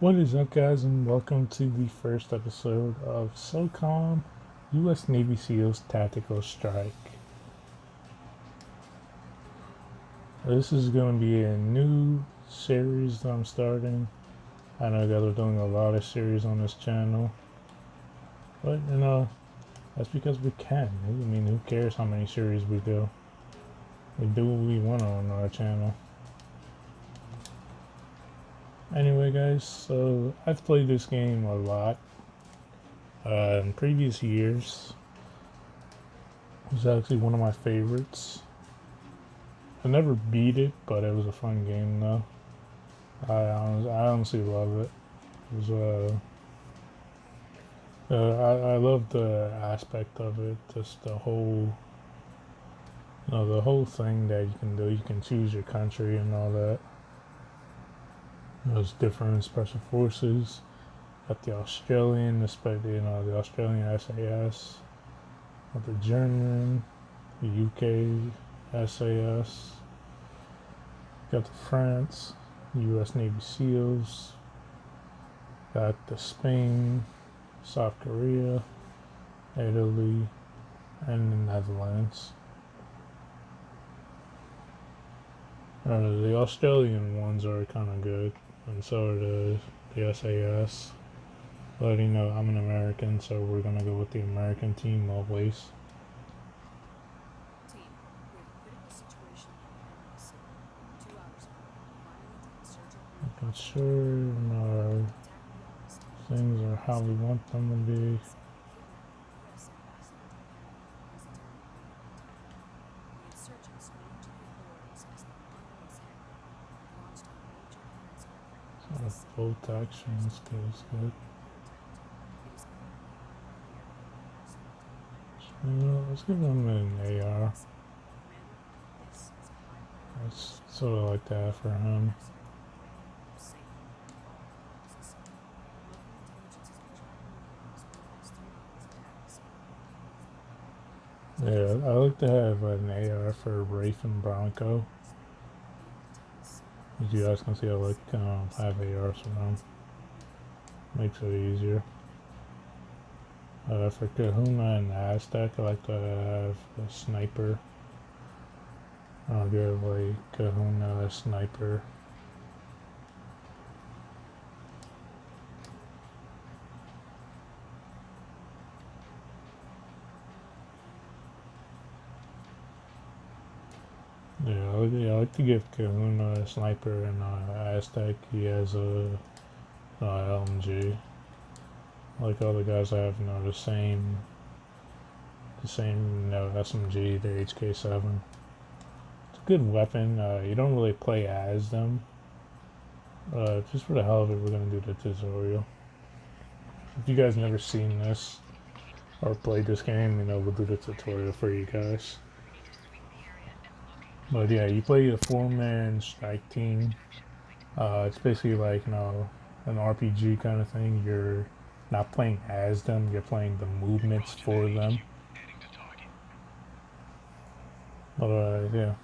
What is up, guys, and welcome to the first episode of Socom U.S. Navy SEALs Tactical Strike. This is going to be a new series that I'm starting. I know that we're doing a lot of series on this channel, but that's because we can. I mean, who cares how many series we do? We do what we want on our channel. Anyway, guys, so I've played this game a lot in previous years. It was actually one of my favorites. I never beat it, but it was a fun game though. I honestly love it. It was I love the aspect of it, just the whole, the whole thing that you can do. You can choose your country and all that. Those different special forces. Got the Australian, the Australian SAS. Got the German, the UK SAS. Got the France, U.S. Navy SEALs. Got the Spain, South Korea, Italy, and the Netherlands. The Australian ones are kind of good, and so are the SAS. But I'm an American, so we're gonna go with the American team always. Making sure our things are how we want them to be. Bolt action skills good. Let's give him an AR. That's sort of like that for him. Yeah, I like to have an AR for Wraith and Bronco. As you guys can see, I like have ARs for them. Makes it easier. For Kahuna and Aztec, I like to have a sniper. I'll give like Kahuna a sniper. Yeah, I like to give Kahuna a sniper, and Aztec he has a LMG. Like all the guys have, the same SMG, the HK7. It's a good weapon. You don't really play as them. Just for the hell of it, we're gonna do the tutorial. If you guys never seen this or played this game, we'll do the tutorial for you guys. But yeah, you play a 4-man strike team. It's basically like, an RPG kind of thing. You're not playing as them, you're playing the movements for them. But yeah.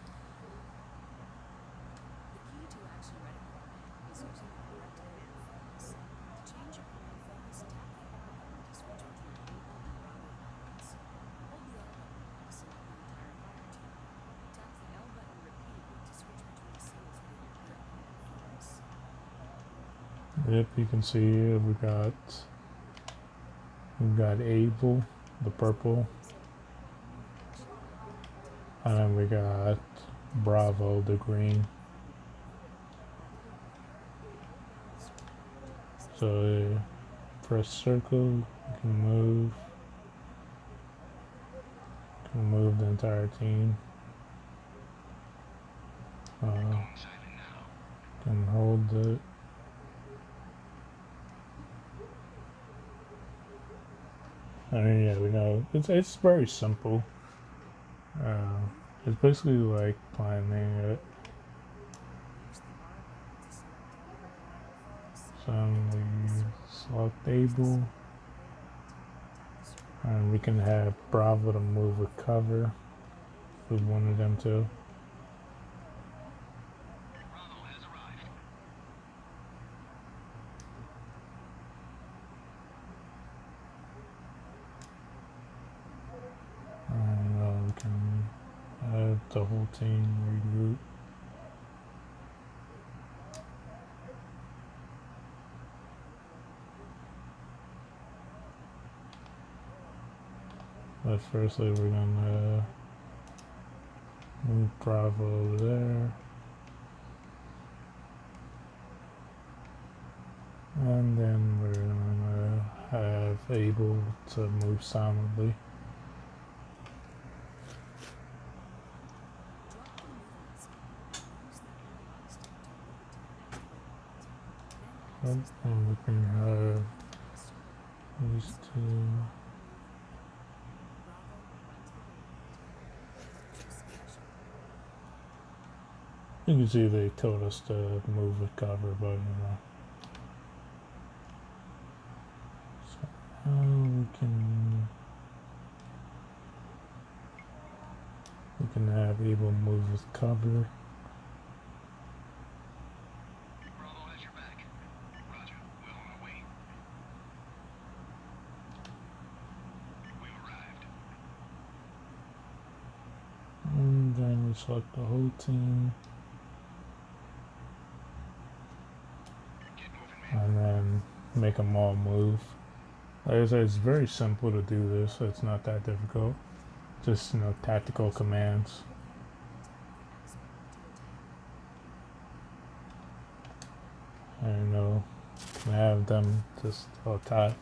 Yep, you can see here we've got Able, the purple, and then we got Bravo, the green. So press circle, you can move the entire team. Can hold it. I mean, yeah, we know it's very simple. It's basically like planning it. So we select Able, and we can have Bravo to move with cover if we wanted them to. Let the whole team regroup. But firstly, we're gonna move Bravo over there. And then we're gonna have Able to move silently. And we can have these two. You can see they told us to move the cover, but you know. So now we can have Able move with cover. Bravo has your back. Roger, we're on our way. We've arrived. And then we select the whole team. Get moving, man. And then make them all move. Like I said, it's very simple to do this. It's not that difficult. Just, you know, tactical commands. And, you know, have them just attack.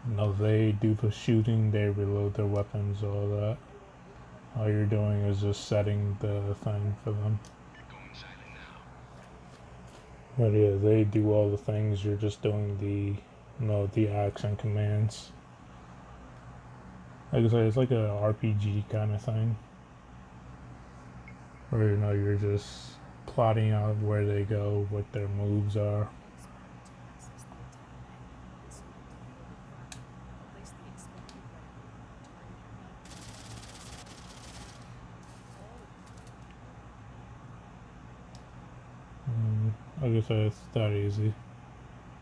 You know, they do the shooting, they reload their weapons, all that. All you're doing is just setting the thing for them. Going silent now. But yeah, they do all the things, you're just doing the, you know, the action commands. Like I said, it's like a RPG kind of thing. Where, you know, you're just plotting out where they go, what their moves are. Like I said, it's that easy.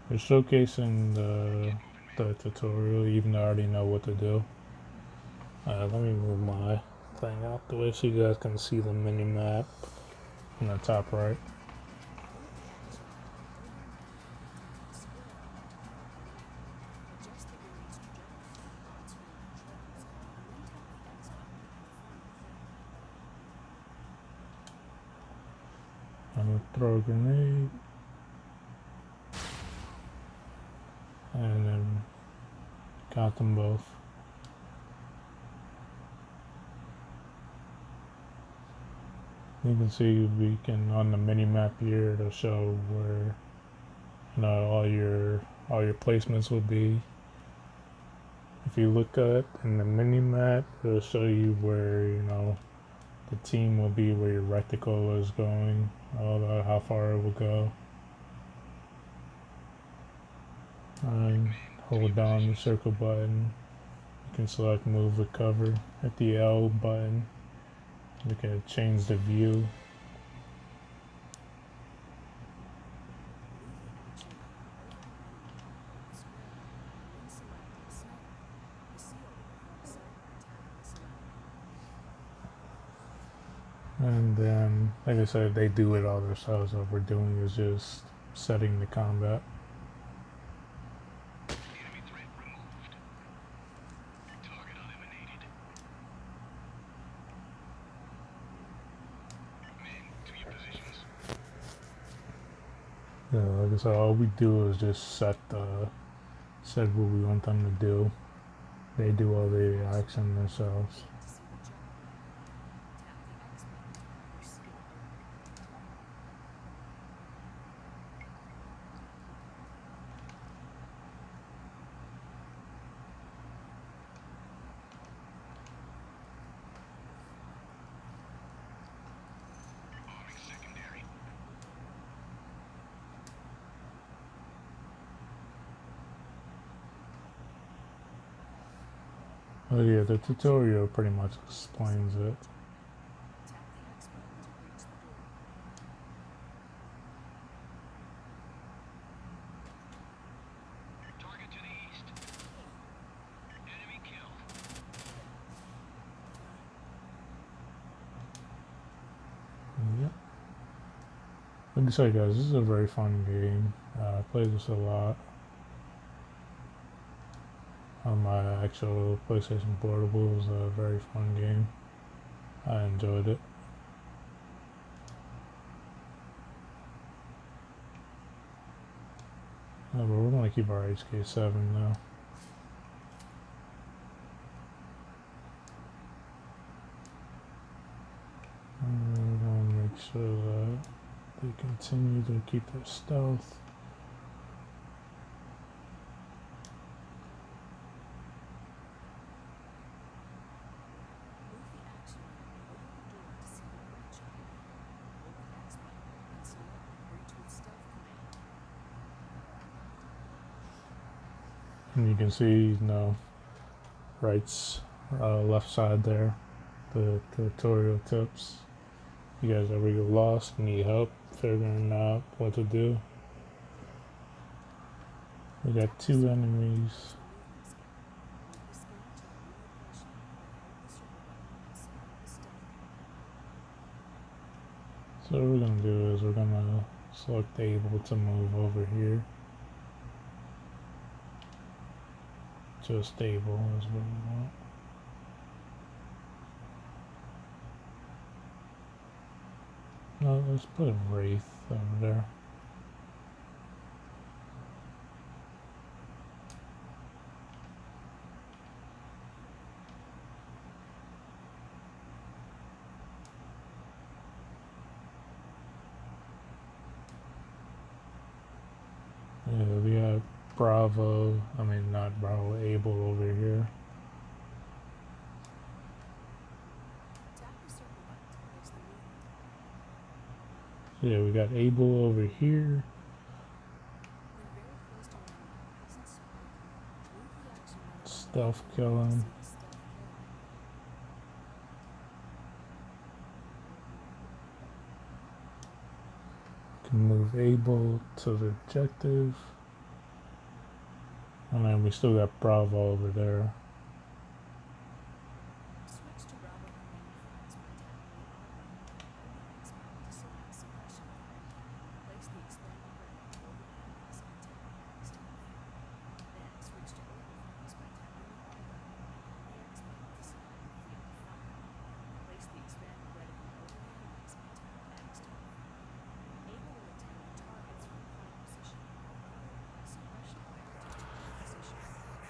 They're showcasing the tutorial, even though I already know what to do. Let me move my thing out the way so you guys can see the mini map in the top right. I'm gonna throw a grenade. And then got them both. You can see we can on the mini map here to show where, you know, all your placements will be. If you look up in the mini map, it'll show you where, you know, the team will be, where your reticle is going, all that, how far it will go. And hold down the circle button. You can select move with cover. Hit the L button. We can change the view. And then, like I said, they do it all themselves. What we're doing is just setting the combat. Enemy threat removed. Target eliminated. Men, to your positions. Yeah, like I said, all we do is just set what we want them to do. They do all the action themselves. Arming secondary. Oh yeah, the tutorial pretty much explains it. Target to the east. Enemy killed. Like I said, guys, this is a very fun game. I play this a lot on my actual PlayStation Portable. It was a very fun game. I enjoyed it. But we're gonna keep our HK7 now. And we're gonna make sure that they continue to keep their stealth. And you can see, left side there, the tutorial tips. You guys ever get lost, need help figuring out what to do? We got 2 enemies. So what we're gonna do is we're gonna select able to move over here. Just able is what we want. No, let's put Wraith over there. Yeah, we got Bravo, not Bravo, Able over here. Yeah, we got Able over here. Stealth killing. Can move Able to the objective. And then we still got Bravo over there.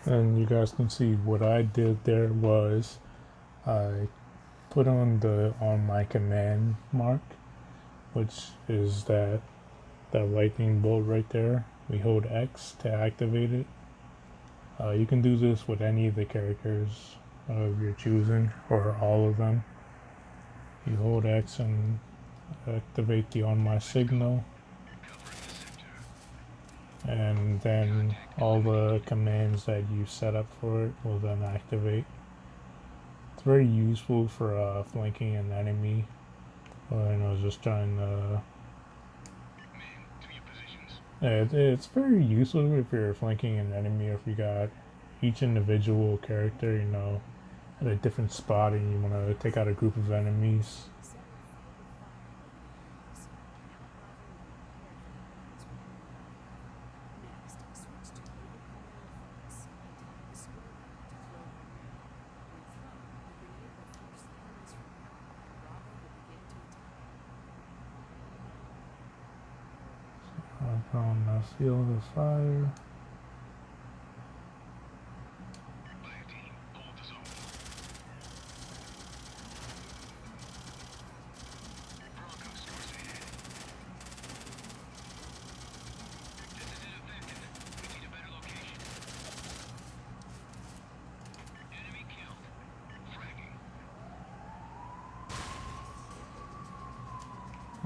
And you guys can see what I did there was I put on my command mark, which is that lightning bolt right there. We hold X to activate it. You can do this with any of the characters of your choosing, or all of them. You hold X and activate the on my signal, and then all the commands that you set up for it will then activate. It's very useful for flanking an enemy, or just trying to. It's very useful if you're flanking an enemy, or if you got each individual character, at a different spot, and you want to take out a group of enemies. On the field of fire.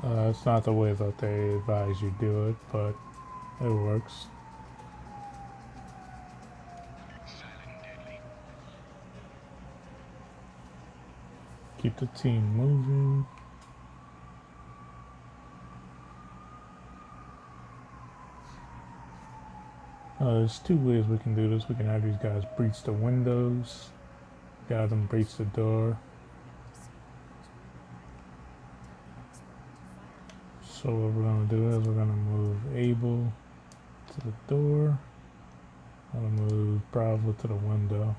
It's not the way that they advise you do it, but it works. Keep the team moving. There's 2 ways we can do this. We can have these guys breach the windows, have them breach the door. So what we're gonna do is we're gonna move Able to the door. I'm gonna move Bravo to the window.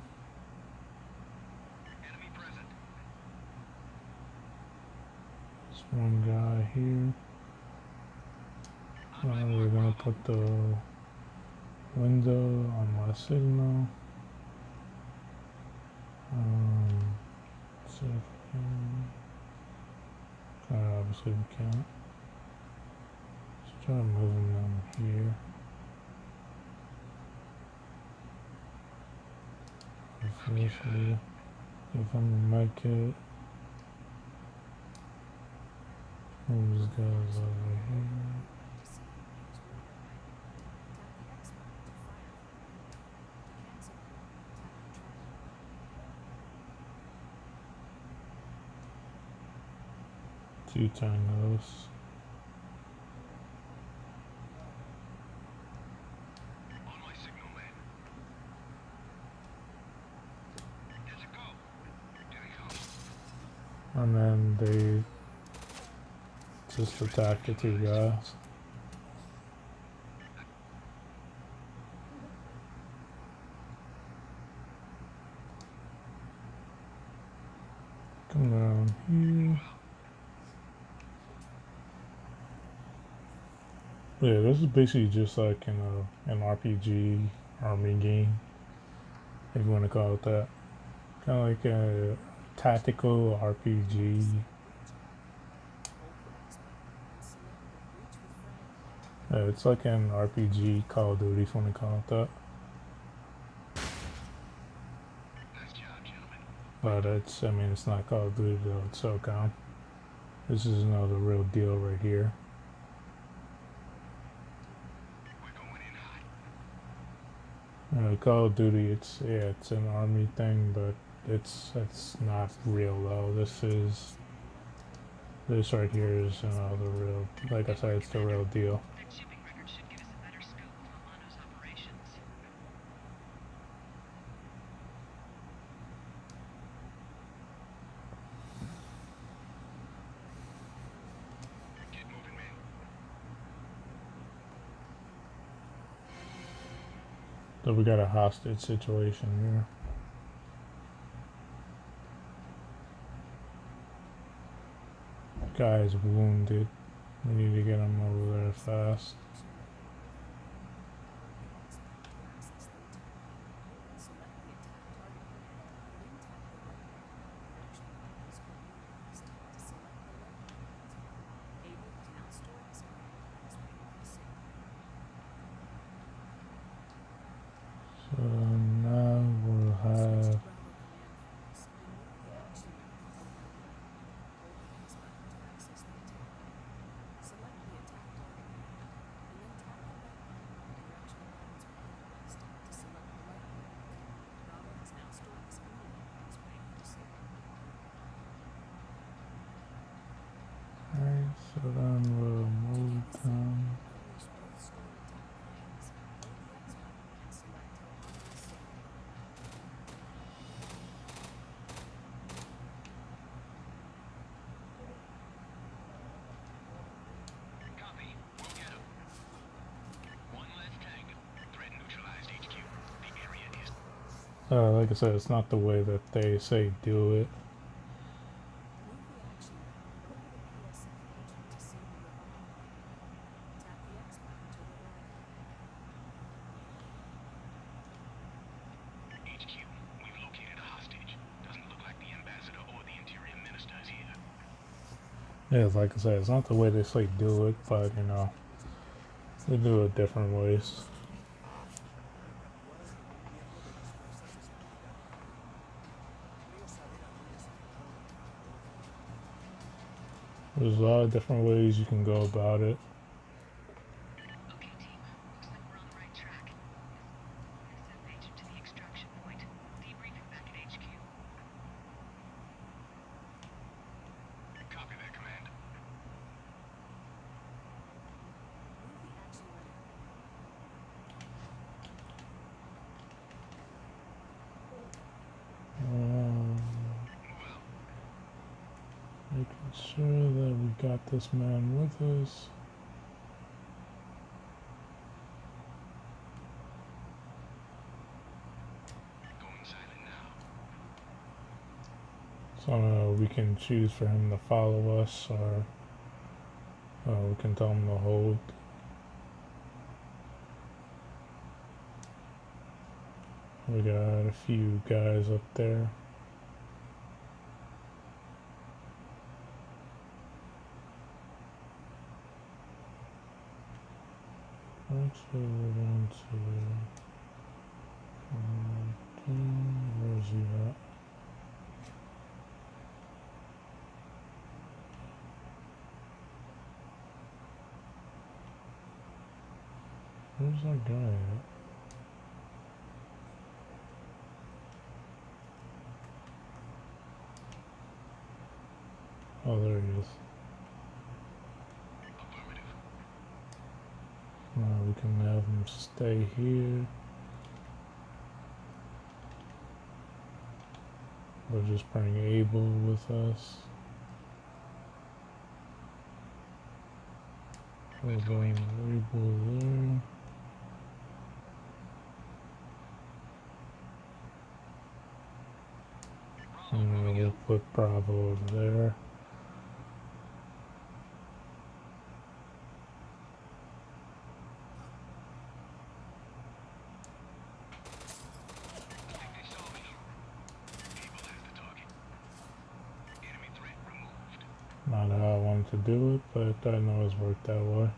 Enemy present. There's one guy here. On my We're mark, gonna Bravo. put the window on my signal. See if we can. Obviously we can't. Let's try moving them here. Officially, if I'm a med kit, move these guys over here. Two tangos. On my signal, man. Does it go? Here he comes. And then they just attack the two guys. Come down here. Yeah, this is basically just like an RPG army game, if you want to call it that. Kind of like a tactical RPG. It's like an RPG Call of Duty, if you want to call it that. Nice job, gentlemen. But I mean, it's not Call of Duty though, it's Socom. This is another real deal right here. We're going in hot. Call of Duty, it's an army thing, but it's not real though. This right here is the real. Like I said, it's the real deal. That shipping record should give us a better scope of Romano's operations. Get moving, man. So we got a hostage situation here. Guy's wounded. We need to get him over there fast. So now we'll have Alright, so then we'll move them. Copy. We'll get him. One less tank. Threat neutralized, HQ. The area is... Like I said, it's not the way that they say do it. HQ, we've located a hostage. Doesn't look like the ambassador or the interior minister is here. Yeah, like I said, it's not the way they say do it, but they do it different ways. There's a lot of different ways you can go about it. Okay, team. Looks like we're on the right track. I sent an agent to the extraction point. Debriefing back at HQ. Copy that, command. Make Ensure that we got this man with us. Going silent now. So we can choose for him to follow us, or we can tell him to hold. We got a few guys up there. Actually, we're going to. Where's he at? Where's that guy at? Oh, there he is. Affirmative. Now we can have him stay here. We'll just bring Abel with us. We'll bring Abel there. And we'll put Bravo over there. I think they saw me. Able has the target. Enemy threat removed. Not how I wanted to do it, but I know it's worked that way.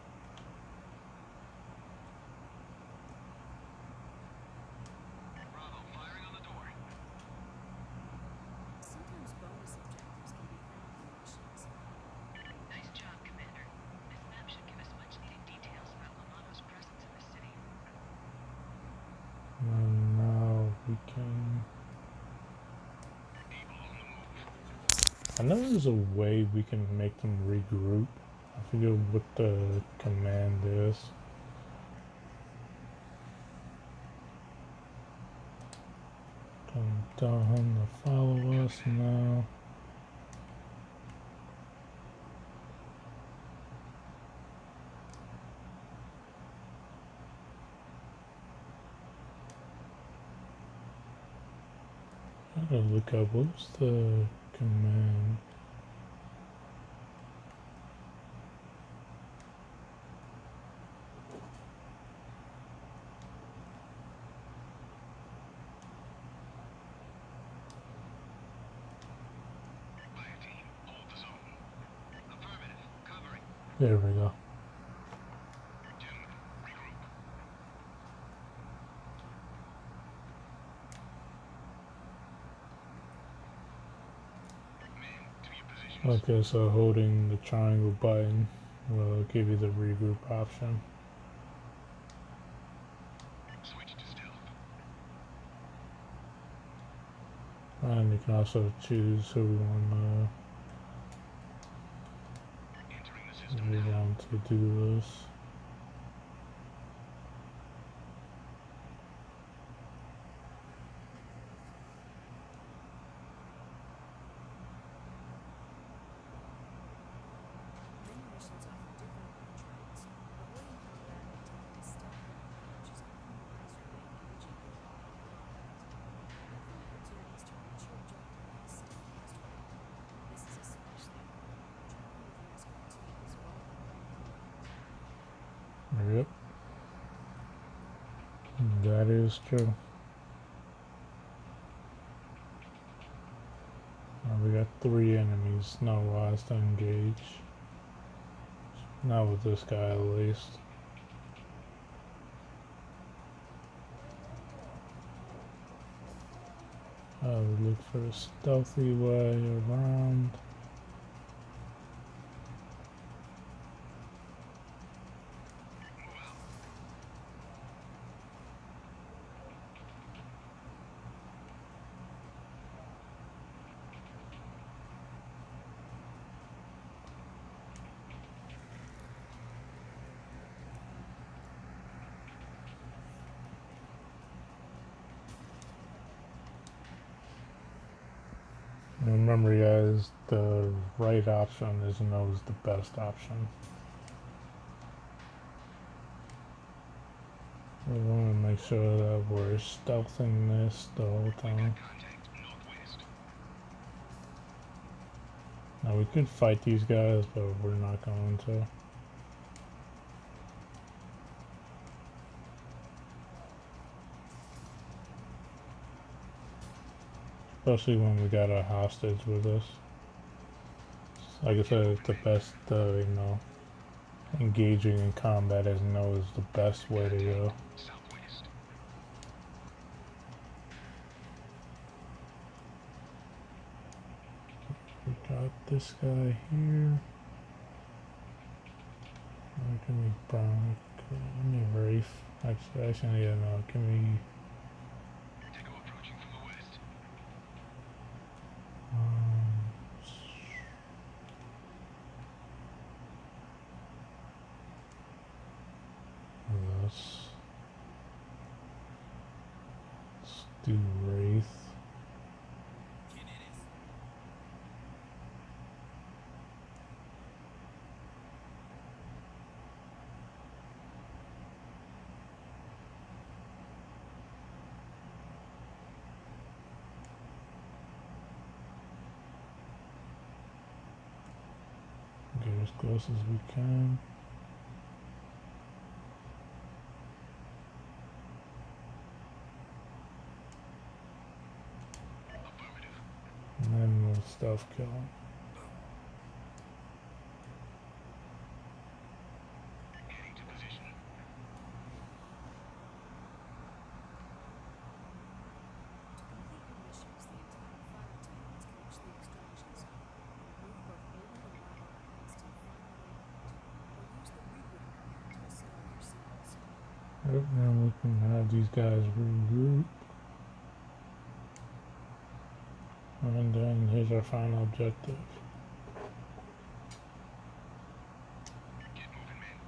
Bravo, firing on the door. Sometimes bonus objectives can be found in missions. Nice job, Commander. This map should give us much-needed details about Lamano's presence in the city. And now we can. Able on the move. I know there's a way we can make them regroup. I forget what the command is. Tell him to follow us now. I gotta look up what's the command. Fire team, hold the zone. Affirmative. Covering. There we go. Gentlemen, regroup. Men, to your positions. Okay, so holding the triangle button will give you the regroup option. Switch to stealth. And you can also choose who Entering the we system now. want to do this. Many missions offer different contracts. Avoiding combat and taking a stealth approach is often the most engaging. Look for opportunities to reach your objective in a synchronized way. This is especially important when traveling with your escort team as well. Yep. That is true. We got 3 enemies. No wise to engage. Not with this guy at least. We look for a stealthy way around. Move out. Remember, because the right option isn't always the best option. We want to make sure that we're stealthing this the whole time. Contact northwest. Now we could fight these guys, but we're not going to. Especially when we got a hostage with us. Like I said, the best, engaging in combat as no is the best way to go. Southwest. We got this guy here. Give me Brown. Give me Rafe. Actually, yeah, no. Give me. Tango approaching from the west. Let's do Wraith. Get as close as we can. Affirmative. And then we'll stealth kill him. Heading to position. To complete your missions, the entire fire team must reach the extractions. Remove both alien and lava elements to the final waypoint, or use the rerouting command to accelerate your sequence. Yep, now we can have these guys regroup. And then here's our final objective. Get moving, men.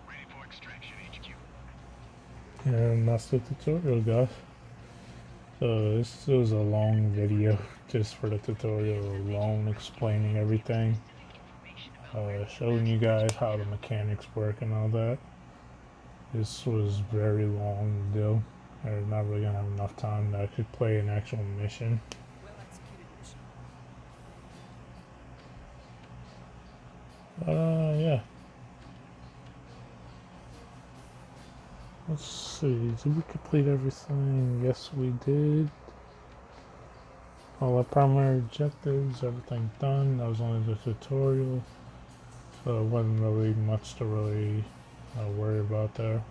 Ready for extraction, HQ. And that's the tutorial, guys. So this was a long video just for the tutorial alone, explaining everything, showing you guys how the mechanics work and all that. This was very long to do. I'm not really gonna have enough time to actually play an actual mission. Well executed mission. Yeah. Let's see, did we complete everything? Yes, we did. All our primary objectives, everything done. That was only the tutorial. So it wasn't really much to really worry about there.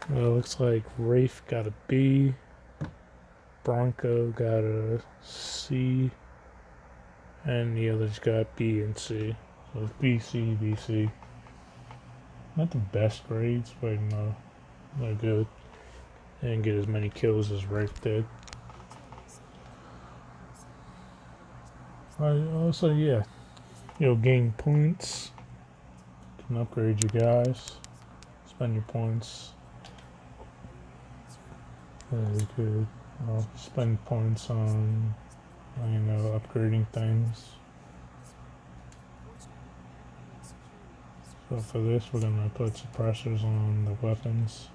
Well, it looks like Rafe got a B, Bronco got a C, and the others got B and C. So it's B, C, B, C. Not the best grades, but no, they're good. They didn't get as many kills as Rafe did. Also, yeah, you'll gain points. Can upgrade you guys. Spend your points. You could spend points on, upgrading things. So for this, we're gonna put suppressors on the weapons.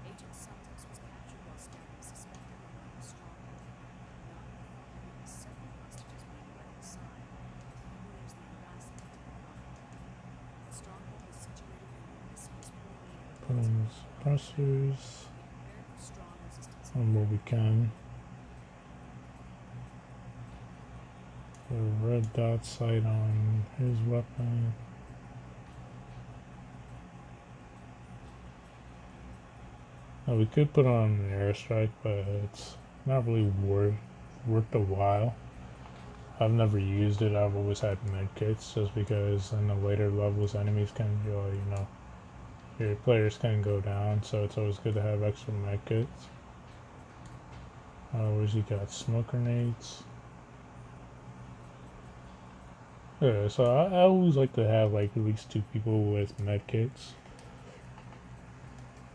Agent Santos was captured while scanning a suspected Marine stronghold. Not informed that several hostages waiting by his side. He believes the ambassador to the line. The stronghold is situated in the Messiah's Put on the suppressors Prepare for strong resistance. on what we can. Put a red dot sight on his weapon. Now we could put on an airstrike, but it's not really worth the while. I've never used it. I've always had medkits, just because in the later levels enemies can go, your players can go down, so it's always good to have extra medkits. Where's he got? Smoke grenades. Yeah, so I always like to have like at least 2 people with medkits.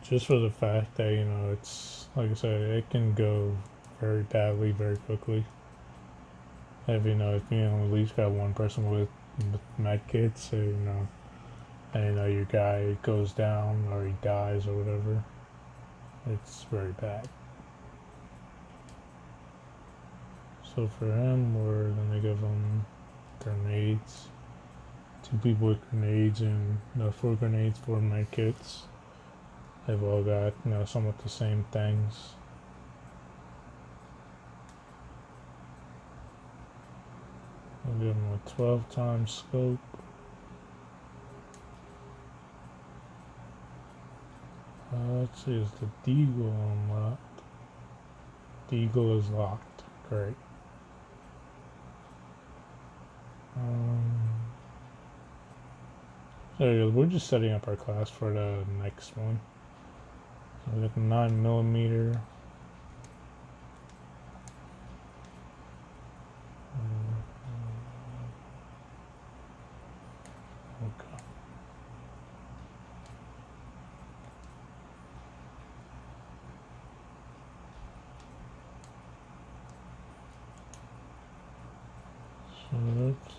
just for the fact that, you know, it's like I said, it can go very badly very quickly. If you know, if you know, at least got one person with med kits, so you know, and you know your guy goes down or he dies or whatever, it's very bad. So for him, we're gonna give him grenades. 2 people with grenades and 4 grenades, 4 med kits. They've all got, you know, somewhat the same things. We'll give him a 12 times scope. Let's see, is the Deagle unlocked? Deagle is locked. Great. So we're just setting up our class for the next one. So we got the 9mm. Okay.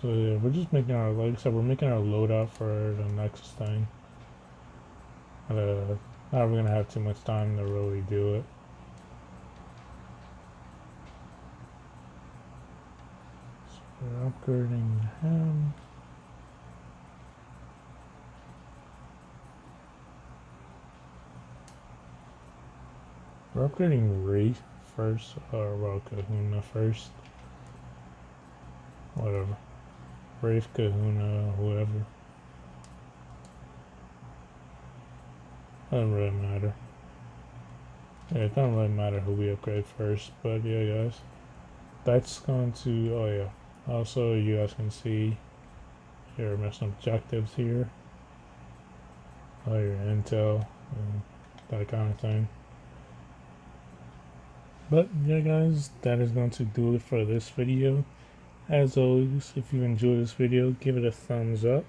So yeah, we're just making our, like I said, we're making our loadout for the next thing. Not we're gonna have too much time to really do it. So we're upgrading him. We're upgrading Wraith first, or well, Kahuna first. Whatever. Wraith, Kahuna, whoever. Doesn't really matter. Yeah, it doesn't really matter who we upgrade first, but yeah, guys. That's going to, oh yeah. Also, you guys can see your mission objectives here. All your intel, and that kind of thing. But yeah, guys, that is going to do it for this video. As always, if you enjoyed this video, give it a thumbs up.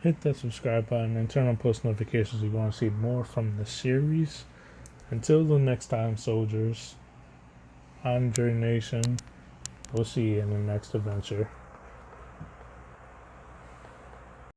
Hit that subscribe button and turn on post notifications if you want to see more from the series. Until the next time, soldiers, I'm Dre Nation. We'll see you in the next adventure.